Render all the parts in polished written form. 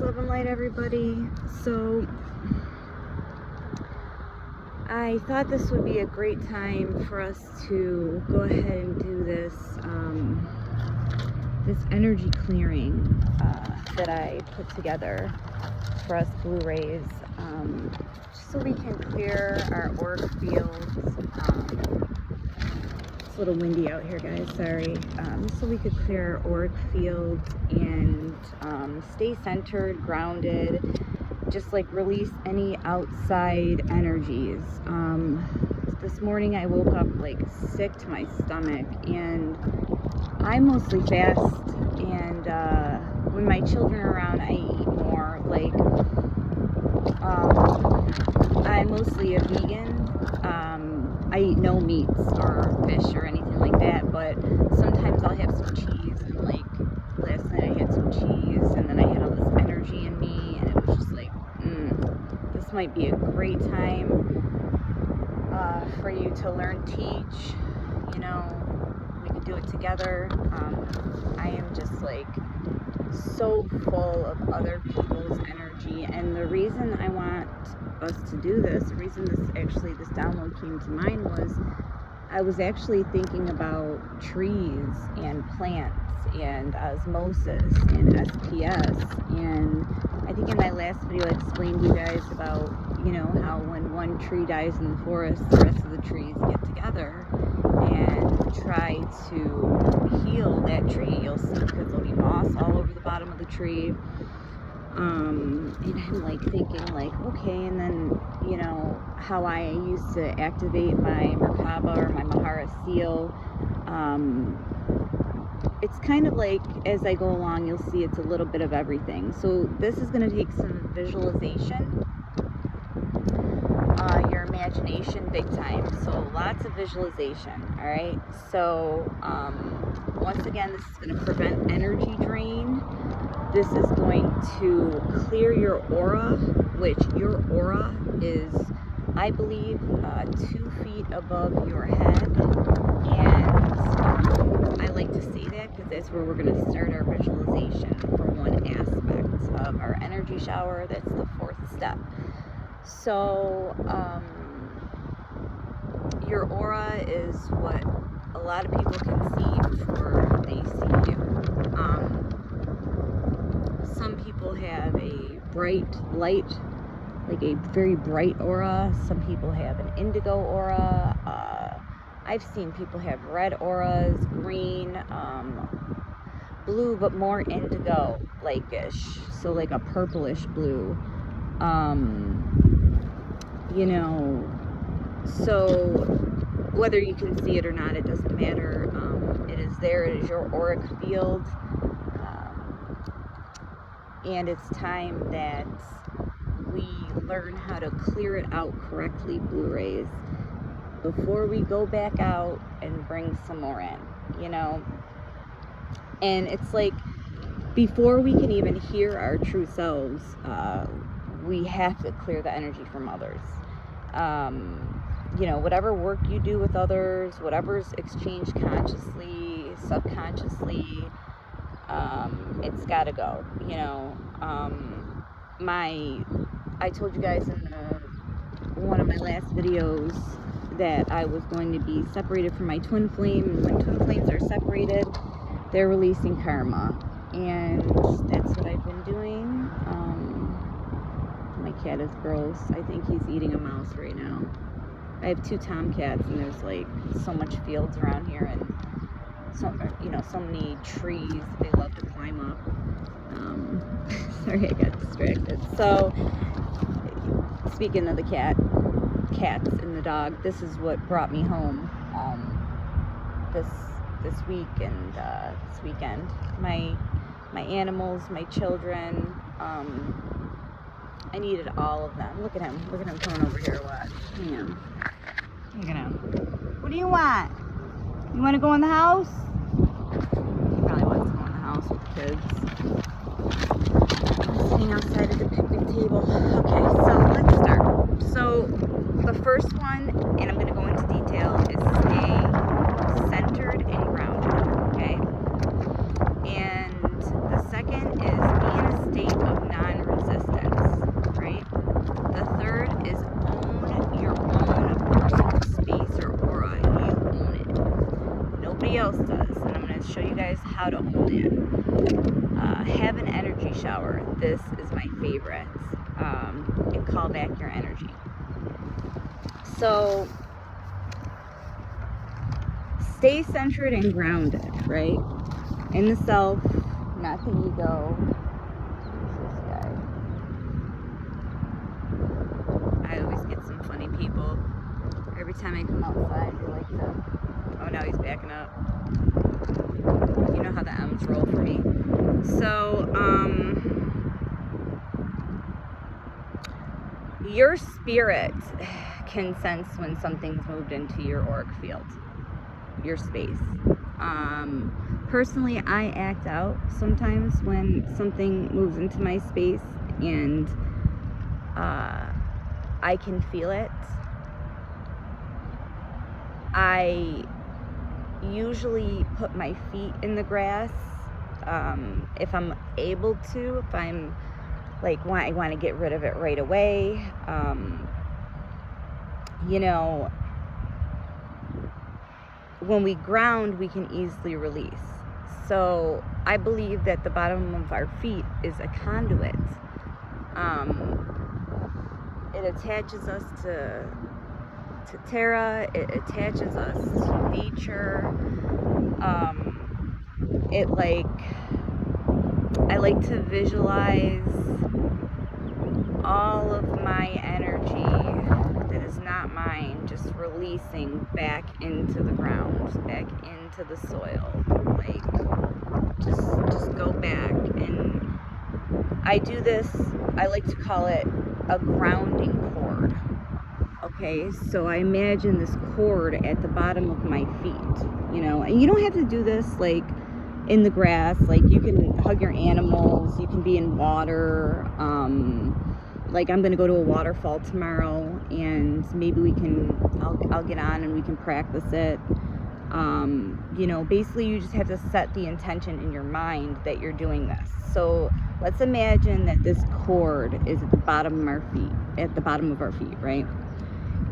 love and light, everybody. So I thought this would be a great time for us to go ahead and do this this energy clearing that I put together for us Blu-rays, just so we can clear our auric fields. It's a little windy out here, guys, sorry. So we could clear our auric fields and stay centered, grounded, just like release any outside energies. This morning I woke up like sick to my stomach, and I mostly fast, and when my children are around I eat more. Like I'm mostly a vegan. I eat no meats or fish or anything like that, but sometimes I'll have some cheese, and like last night I had some cheese, and then I had all this energy in me, and it was just like, this might be a great time for you to learn, teach, you know, we could do it together. I am just like so full of other people's energy, and the reason I want us to do this, the reason this download came to mind was I was actually thinking about trees and plants and osmosis and SPS, and I think in my last video I explained to you guys about, you know, how when one tree dies in the forest, the rest of the trees get together and try to heal that tree. You'll see, because there'll be moss all over the bottom of the tree. And I'm like thinking like, okay, and then, you know, how I used to activate my Merkaba or my Mahara seal. It's kind of like, as I go along, you'll see it's a little bit of everything. So this is going to take some visualization, your imagination big time. So lots of visualization. All right. So once again, this is going to prevent energy drain. This is going to clear your aura, which your aura is, I believe, 2 feet above your head. And I like to say that because that's where we're going to start our visualization for one aspect of our energy shower. That's the 4th step. So your aura is what a lot of people can see before they see you. Some people have a bright light, like a very bright aura. Some people have an indigo aura. I've seen people have red auras, green, blue, but more indigo like-ish, so like a purplish blue. You know, so whether you can see it or not, it doesn't matter. It is there. It is your auric field. And it's time that we learn how to clear it out correctly, Blu-rays, before we go back out and bring some more in, you know. And it's like, before we can even hear our true selves, we have to clear the energy from others. You know, whatever work you do with others, whatever's exchanged consciously, subconsciously, it's gotta go, you know. I told you guys in one of my last videos that I was going to be separated from my twin flame, and when twin flames are separated, they're releasing karma, and that's what I've been doing. My cat is gross. I think he's eating a mouse right now. I have 2 tomcats, and there's like so much fields around here, and so, you know, so many trees they love to climb up. Sorry, I got distracted. So, speaking of the cats and the dog, this is what brought me home this week and this weekend. My animals, my children. I needed all of them. Look at him. Look at him coming over here. Watch. Hang on. Look at him. What do you want? You want to go in the house? He probably wants to go in the house with the kids. I'm sitting outside of the picnic table. Okay, so let's start. So the first one, and I'm going to go into detail, is stay centered and grounded. Okay? And the second is be in a state of non energy shower. This is my favorite. And call back your energy. So stay centered and grounded, right? In the self, not the ego. Who's this guy? I always get some funny people. Every time I come outside, they like to... Oh, now he's backing up. You know how the M's roll for me. So, your spirit can sense when something's moved into your auric field, your space. Personally, I act out sometimes when something moves into my space, and I can feel it. I usually put my feet in the grass if I'm able to, if I'm like, I want to get rid of it right away. You know, when we ground, we can easily release. So I believe that the bottom of our feet is a conduit. It attaches us to Terra, it attaches us to nature. I like to visualize all of my energy that is not mine just releasing back into the ground, back into the soil. Like, just go back. And I do this, I like to call it a grounding cord. Okay, so I imagine this cord at the bottom of my feet, you know, and you don't have to do this like in the grass. Like, you can hug your animals, you can be in water. Like, I'm gonna go to a waterfall tomorrow, and maybe I'll get on and we can practice it. You know, basically you just have to set the intention in your mind that you're doing this. So let's imagine that this cord is at the bottom of our feet, right?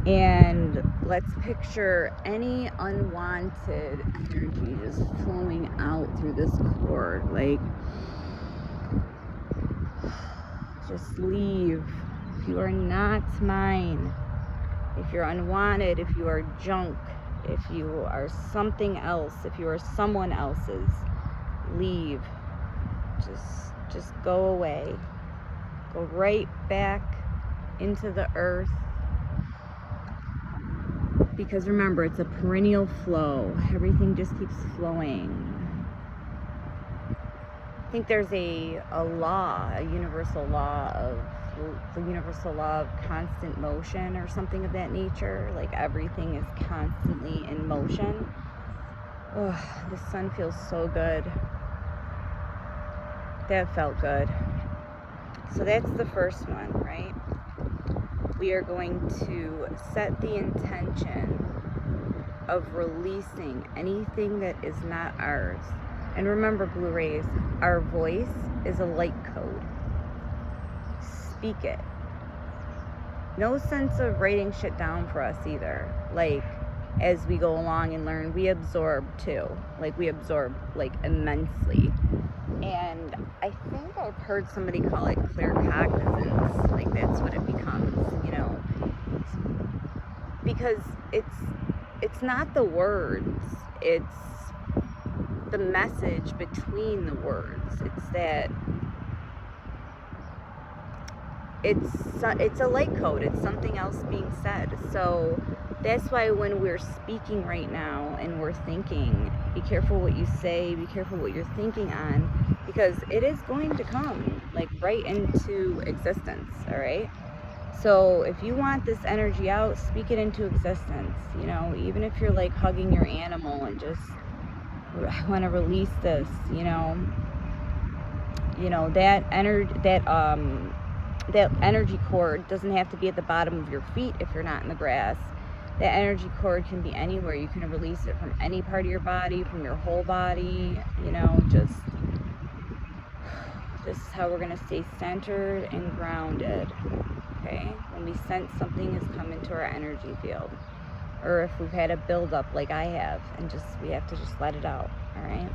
And let's picture any unwanted energy just flowing out through this cord. Like, just leave. If you are not mine, if you're unwanted, if you are junk, if you are something else, if you are someone else's, leave. Just go away. Go right back into the earth. Because remember, it's a perennial flow. Everything just keeps flowing. I think there's a law, a universal law of the universal law of constant motion or something of that nature. Like, everything is constantly in motion. Oh, the sun feels so good. That felt good. So that's the first one, right? We are going to set the intention of releasing anything that is not ours. And remember, Blue Rays, our voice is a light code. Speak it. No sense of writing shit down for us either. Like, as we go along and learn, we absorb too. Like, we absorb, like, immensely. And I think I've heard somebody call it claircognizance. Like, that's what it becomes, you know. Because it's not the words, it's the message between the words. It's that it's a light code. It's something else being said. So that's why when we're speaking right now and we're thinking, be careful what you say, be careful what you're thinking on, because it is going to come like right into existence. All right. So if you want this energy out, speak it into existence. You know, even if you're like hugging your animal and just, I want to release this, you know, that energy cord doesn't have to be at the bottom of your feet if you're not in the grass. That energy cord can be anywhere. You can release it from any part of your body, from your whole body, you know. Just this is how we're going to stay centered and grounded. Okay, when we sense something has come into our energy field, or if we've had a buildup like I have, and we have to just let it out. All right.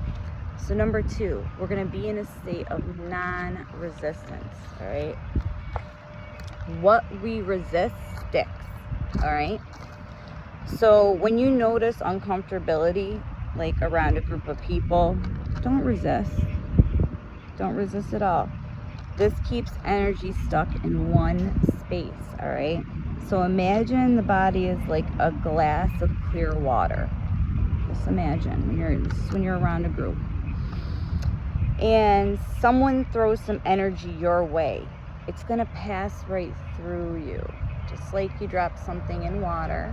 So number 2, we're going to be in a state of non-resistance, all right? What we resist sticks, all right? So when you notice uncomfortability, like around a group of people, don't resist. Don't resist at all. This keeps energy stuck in one space, all right? So imagine the body is like a glass of clear water. Just imagine when you're around a group. And someone throws some energy your way, it's going to pass right through you. Just like you drop something in water,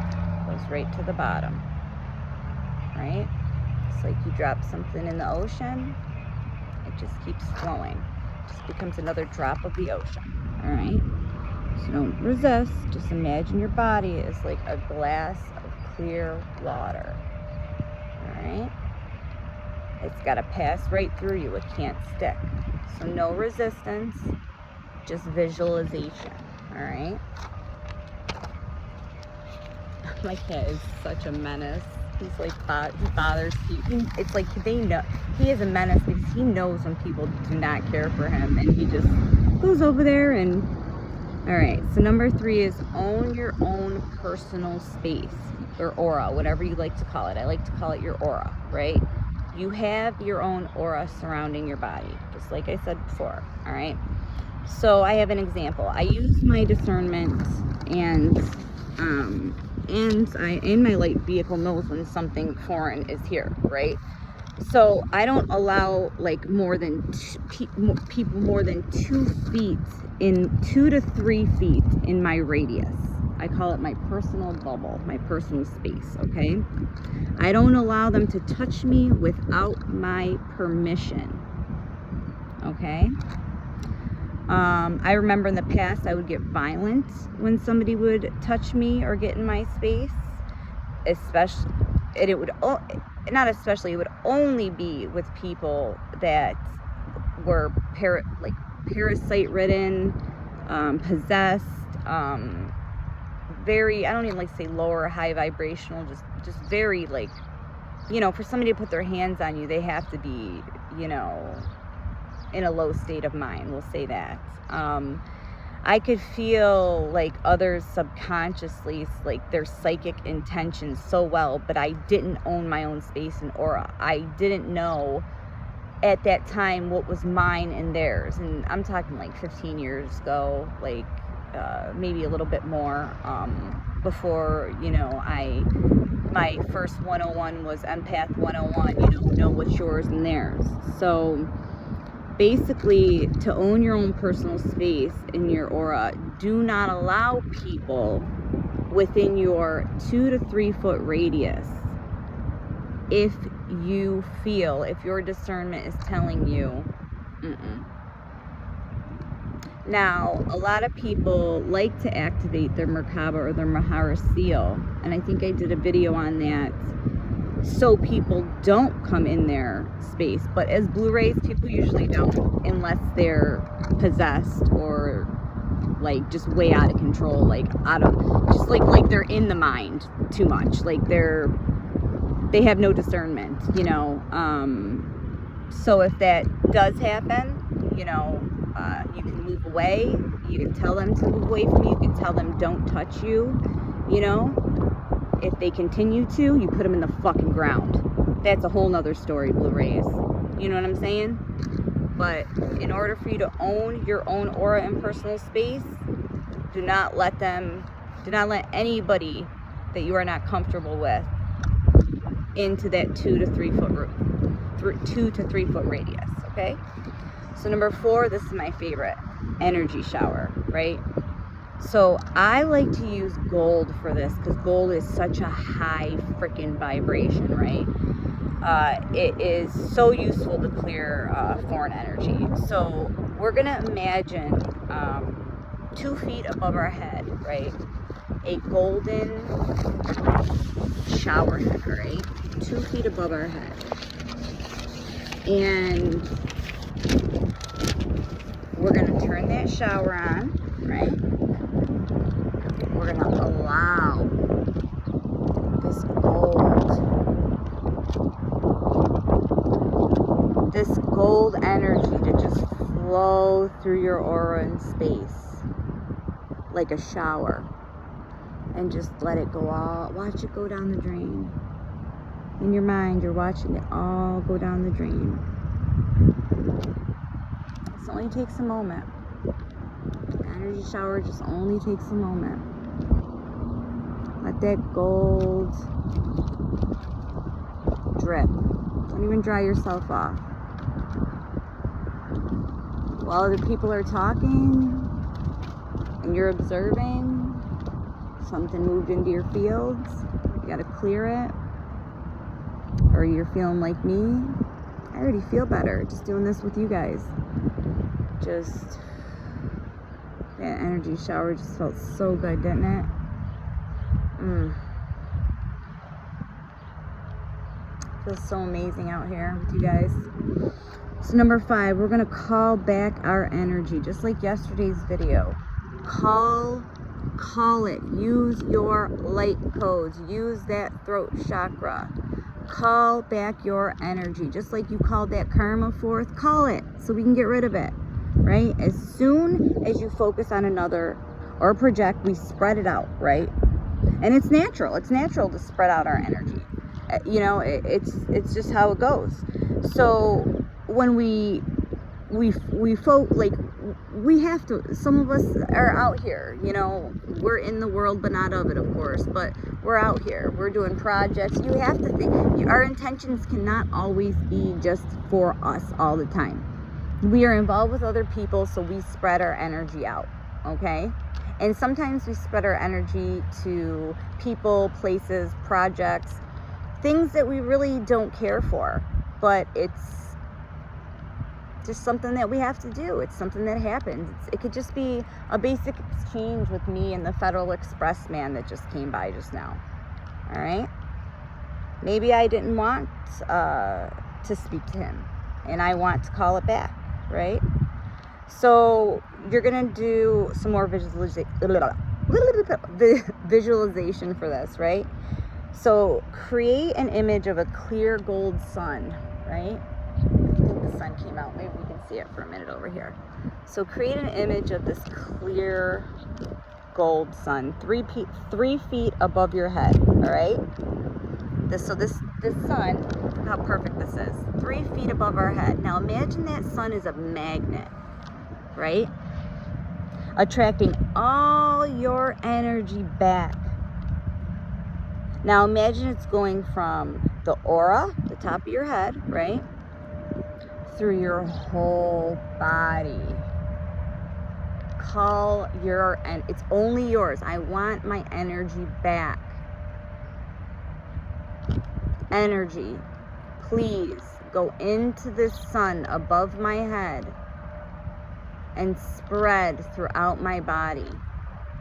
it goes right to the bottom, right? Just like you drop something in the ocean, it just keeps flowing. It just becomes another drop of the ocean, all right? So don't resist. Just imagine your body is like a glass of clear water, all right? It's got to pass right through you. It can't stick. So no resistance, just visualization, all right? My cat is such a menace. He's like, he bothers people. It's like they know, he is a menace because he knows when people do not care for him, and he just goes over there and, all right. So number 3 is own your own personal space, or aura, whatever you like to call it. I like to call it your aura, right? You have your own aura surrounding your body, just like I said before, all right? So I have an example. I use my discernment, and my light vehicle knows when something foreign is here, right? So I don't allow like people more than 2 feet, in 2 to 3 feet in my radius. I call it my personal bubble, my personal space, okay? I don't allow them to touch me without my permission, okay? I remember in the past I would get violent when somebody would touch me or get in my space, especially, and it would, not especially, it would only be with people that were parasite ridden, possessed, very, I don't even like to say low or high vibrational, just very like, you know, for somebody to put their hands on you, they have to be, you know, in a low state of mind, we'll say that. I could feel like others subconsciously, like their psychic intentions so well, but I didn't own my own space and aura. I didn't know at that time what was mine and theirs. And I'm talking like 15 years ago, like maybe a little bit more, before, you know, my first 101 was Empath 101, you know what's yours and theirs. So basically, to own your own personal space in your aura, do not allow people within your 2 to 3 foot radius. If you feel, if your discernment is telling you, Now, a lot of people like to activate their Merkaba or their Mahara seal, and I think I did a video on that, so people don't come in their space. But as Blu-rays, people usually don't, unless they're possessed or like just way out of control, like just like they're in the mind too much, like they have no discernment, you know. So if that does happen, you know, you can move away. You can tell them to move away from you. You can tell them don't touch you, you know. If they continue to, you put them in the fucking ground. That's a whole nother story, Blu-rays. You know what I'm saying? But in order for you to own your own aura and personal space, do not let anybody that you are not comfortable with into that 2 to 3 foot radius, okay? So number 4, this is my favorite, energy shower, right? So I like to use gold for this because gold is such a high freaking vibration, right? It is so useful to clear foreign energy. So we're gonna imagine 2 feet above our head, right? A golden shower head, right? 2 feet above our head. And we're gonna turn that shower on, right? We're gonna allow this gold this gold energy to just flow through your aura and space like a shower, and just let it go all, watch it go down the drain. In your mind, you're watching it all go down the drain. This only takes a moment. The energy shower just only takes a moment. Let that gold drip. Don't even dry yourself off. While other people are talking and you're observing, something moved into your fields, you gotta clear it. Or you're feeling like me. I already feel better just doing this with you guys. Just, that energy shower just felt so good, didn't it? Feels so amazing out here with you guys. So number 5, we're gonna call back our energy, just like yesterday's video. Call it. Use your light codes. Use that throat chakra. Call back your energy, just like you called that karma forth. Call it so we can get rid of it, right? As soon as you focus on another or project, we spread it out, right? And it's natural. It's natural to spread out our energy. You know, it's just how it goes. So when we have to, some of us are out here, you know, we're in the world but not of it, of course, but we're out here, we're doing projects. You have to think, our intentions cannot always be just for us all the time. We are involved with other people, so we spread our energy out, okay? And sometimes we spread our energy to people, places, projects, things that we really don't care for, but it's just something that we have to do. It's something that happens. It could just be a basic exchange with me and the Federal Express man that just came by just now. All right? Maybe I didn't want to speak to him, and I want to call it back, right? So you're going to do some more visualization for this, right? So create an image of a clear gold sun, right? The sun came out. Maybe we can see it for a minute over here. So create an image of this clear gold sun, 3 feet above your head. All right. This sun. Look how perfect this is. 3 feet above our head. Now imagine that sun is a magnet, right? Attracting all your energy back. Now imagine it's going from the aura, the top of your head, right? Through your whole body. Call your, and it's only yours. I want my energy back. Energy, please go into this sun above my head and spread throughout my body.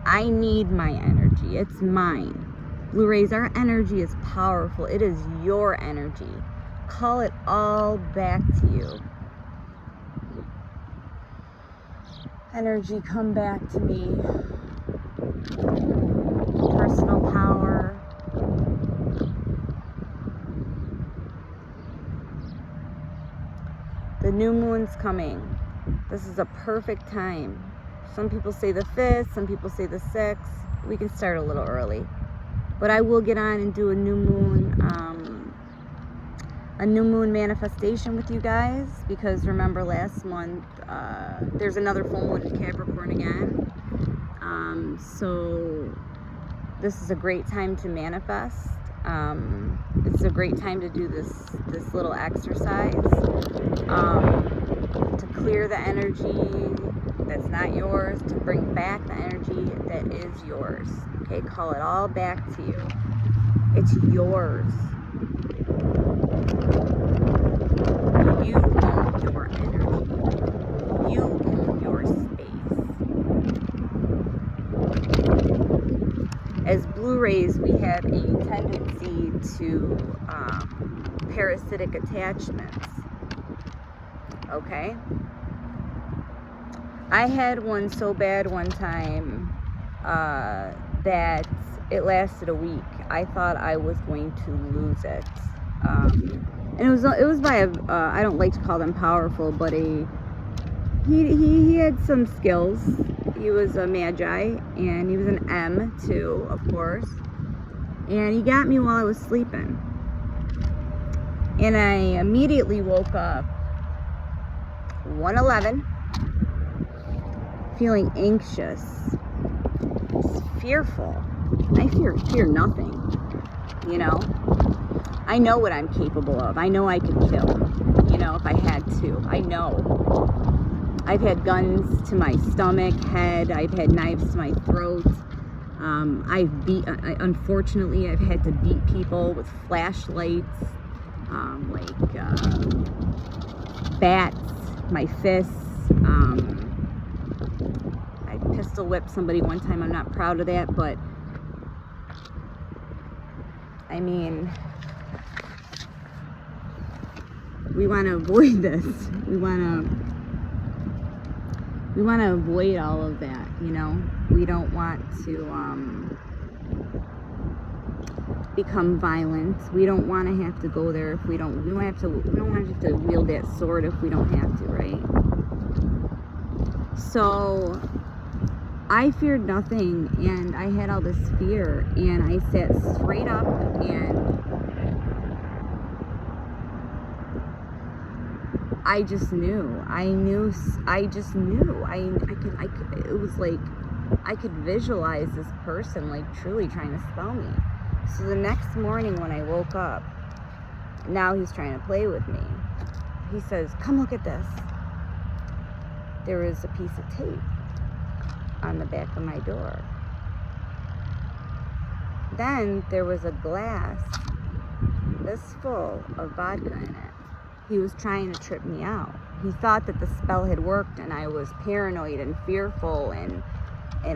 I need my energy. It's mine. Blue rays, our energy is powerful. It is your energy. Call it all back to you. Energy, come back to me. Personal power. The new moon's coming. This is a perfect time. Some people say the 5th, some people say the 6th. We can start a little early. But I will get on and do a new moon manifestation with you guys, because remember last month there's another full moon in Capricorn again. So this is a great time to manifest. It's a great time to do this little exercise to clear the energy that's not yours, to bring back the energy that is yours. Okay, call it all back to you. It's yours. You own your energy. You own your space. As blue rays, we have a tendency to parasitic attachments. Okay? I had one so bad one time that it lasted a week. I thought I was going to lose it. And it was by a, I don't like to call them powerful, but he had some skills. He was a magi, and he was an M too, of course. And he got me while I was sleeping. And I immediately woke up 1:11, feeling anxious, fearful. I fear nothing, you know. I know what I'm capable of. I know I could kill, you know, if I had to. I know. I've had guns to my stomach, head. I've had knives to my throat. Unfortunately, I've had to beat people with flashlights, bats, my fists. I pistol whipped somebody one time. I'm not proud of that, but I mean, we want to avoid this. We want to avoid all of that, you know. We don't want to become violent. We don't want to have to go there if we don't want to have to wield that sword if we don't have to, right? So I feared nothing, and I had all this fear, and I sat straight up, and I just knew. I just knew. It was like I could visualize this person like truly trying to spell me. So the next morning when I woke up, now he's trying to play with me. He says, "Come look at this." There was a piece of tape on the back of my door. Then there was a glass this full of vodka in it. He was trying to trip me out. He thought that the spell had worked and I was paranoid and fearful and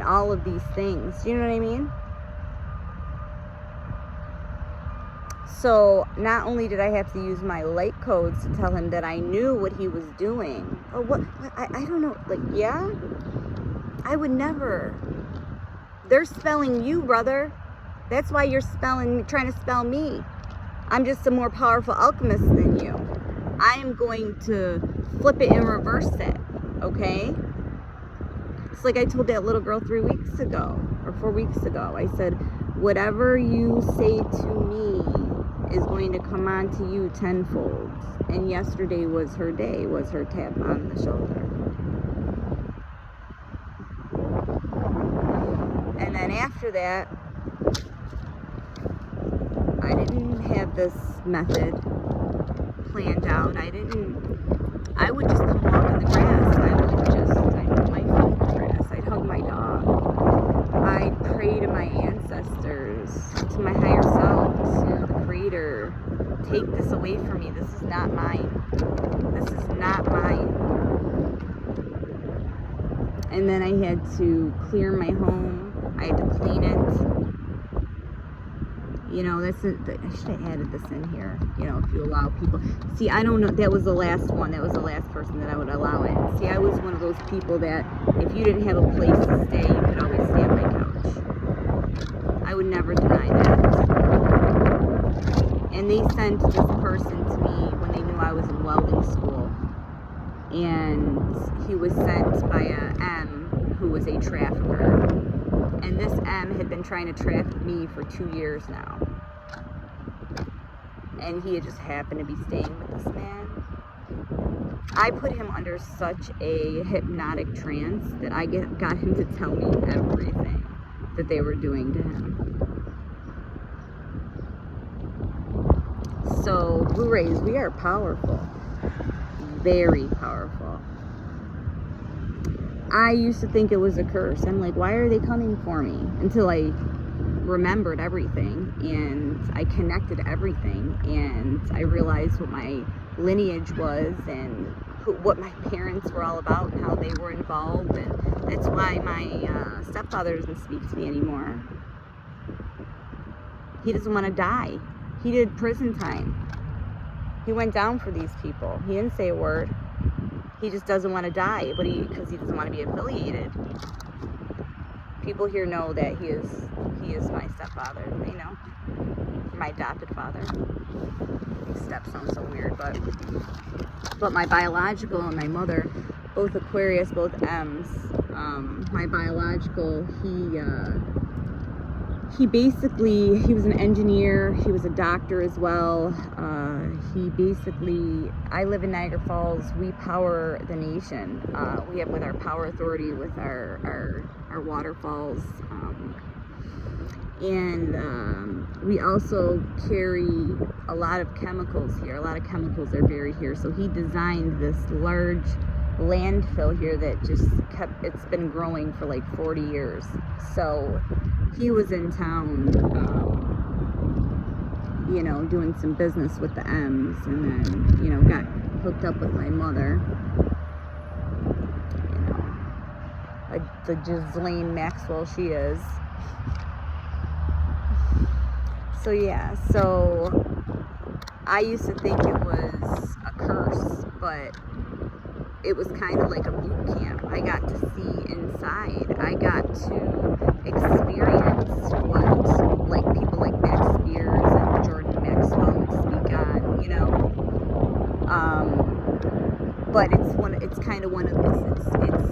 all of these things. You know what I mean? So not only did I have to use my light codes to tell him that I knew what he was doing. Oh, what? I don't know. Like, yeah? I would never. They're spelling you, brother. That's why you're trying to spell me. I'm just a more powerful alchemist than you. I am going to flip it and reverse it, okay? It's like I told that little girl 3 weeks ago, or 4 weeks ago. I said, whatever you say to me is going to come on to you tenfold. And yesterday was her day, was her tap on the shoulder. And then after that, I didn't have this method planned out. I would just come walk in the grass. I'd put my feet in the grass. I'd hug my dog. I'd pray to my ancestors, to my higher self, to the Creator. Take this away from me. This is not mine. This is not mine. And then I had to clear my home. I had to clean it. You know, I should have added this in here, you know, if you allow people. See, I don't know, that was the last one. That was the last person that I would allow it. See, I was one of those people that if you didn't have a place to stay, you could always stay on my couch. I would never deny that. And they sent this person to me when they knew I was in welding school. And he was sent by a M who was a trafficker. And this M had been trying to traffic me for 2 years now. And he had just happened to be staying with this man. I put him under such a hypnotic trance that I got him to tell me everything that they were doing to him. So, Blu-rays, we are powerful. Very powerful. I used to think it was a curse. I'm like, why are they coming for me? Until I remembered everything and I connected everything and I realized what my lineage was and what my parents were all about and how they were involved. And that's why my stepfather doesn't speak to me anymore. He doesn't want to die. He did prison time. He went down for these people. He didn't say a word. He just doesn't want to die, but because he doesn't want to be affiliated. People here know that he is my stepfather, you know, my adopted father. Steps sound so weird, but my biological and my mother, both Aquarius, both M's. My biological, he basically, he was an engineer, he was a doctor as well. I live in Niagara Falls, we power the nation. We have with our power authority, with our waterfalls. And we also carry a lot of chemicals here. A lot of chemicals are buried here. So he designed this large landfill here that just it's been growing for like 40 years. So he was in town, you know, doing some business with the M's, and then, you know, got hooked up with my mother. You know, like the Ghislaine Maxwell she is. So yeah, so I used to think it was a curse, but it was kind of like a boot camp. I got to see inside. I got to experience what like people like Max Spears and Jordan Maxwell would speak on, you know. But it's kind of one of it's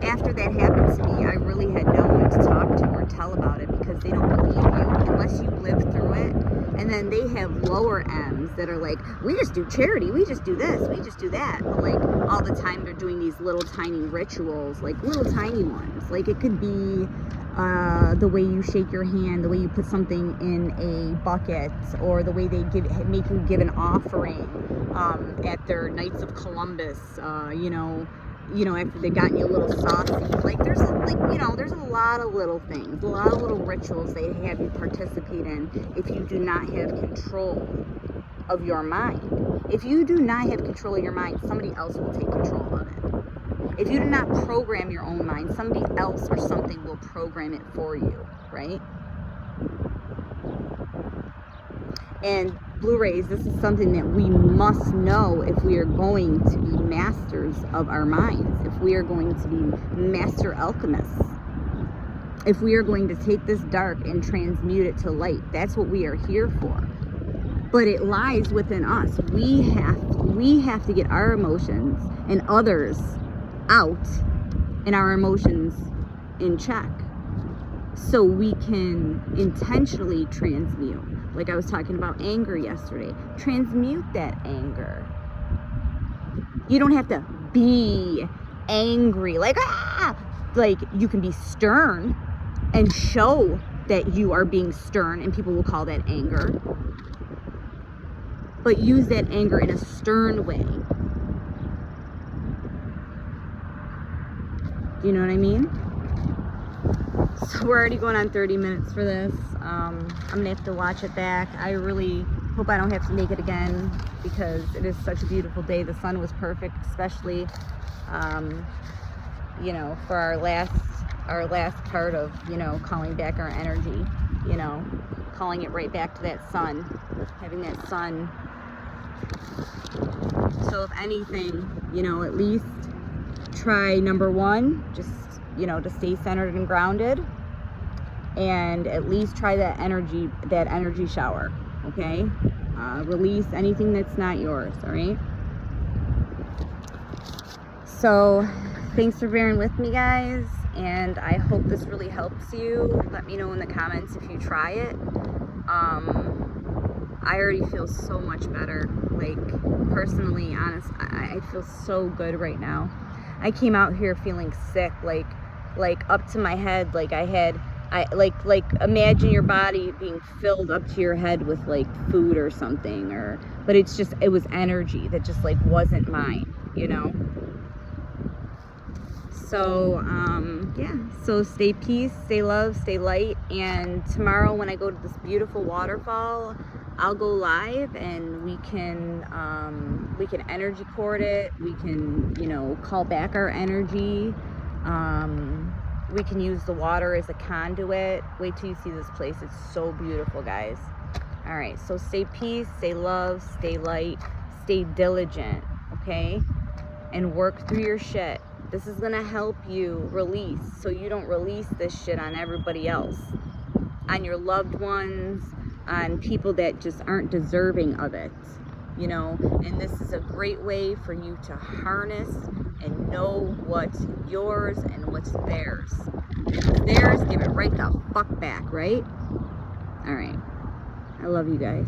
after that happened to me, I really had no one to talk to or tell about it, because they don't believe you unless you live through it. And then they have lower M's that are like, we just do charity, we just do this, we just do that. But like all the time they're doing these little tiny rituals, like little tiny ones. Like it could be the way you shake your hand, the way you put something in a bucket, or the way they make you give an offering at their Knights of Columbus, you know, after they've gotten you a little saucy. Like there's a lot of little things, a lot of little rituals they have you participate in if you do not have control of your mind. If you do not have control of your mind, somebody else will take control of it. If you do not program your own mind, somebody else or something will program it for you, right? And Blu-rays, this is something that we must know if we are going to be masters of our minds, if we are going to be master alchemists, if we are going to take this dark and transmute it to light. That's what we are here for. But it lies within us. We have to get our emotions and others out and our emotions in check, so we can intentionally transmute. Like I was talking about anger yesterday. Transmute that anger. You don't have to be angry. Like you can be stern and show that you are being stern, and people will call that anger. But use that anger in a stern way. Do you know what I mean? So we're already going on 30 minutes for this. I'm gonna have to watch it back. I really hope I don't have to make it again, because it is such a beautiful day. The sun was perfect, especially you know, for our last part of, you know, calling back our energy, you know, calling it right back to that sun, having that sun. So if anything, you know, at least try number one, just, you know, to stay centered and grounded, and at least try that energy shower. Okay, release anything that's not yours. All right, so thanks for bearing with me, guys, and I hope this really helps you. Let me know in the comments if you try it. I already feel so much better. Like, personally, honest, I feel so good right now. I came out here feeling sick, like up to my head. Like like imagine your body being filled up to your head with like food or something, but it was energy that just like wasn't mine, you know? So, yeah, so stay peace, stay love, stay light, and tomorrow when I go to this beautiful waterfall, I'll go live, and we can energy cord it. We can, you know, call back our energy. We can use the water as a conduit. Wait till you see this place. It's so beautiful, guys. All right, so stay peace, stay love, stay light, stay diligent, okay? And work through your shit. This is gonna help you release, so you don't release this shit on everybody else, on your loved ones, on people that just aren't deserving of it, you know. And this is a great way for you to harness and know what's yours and what's theirs. If it's theirs, give it right the fuck back, right? All right. I love you guys.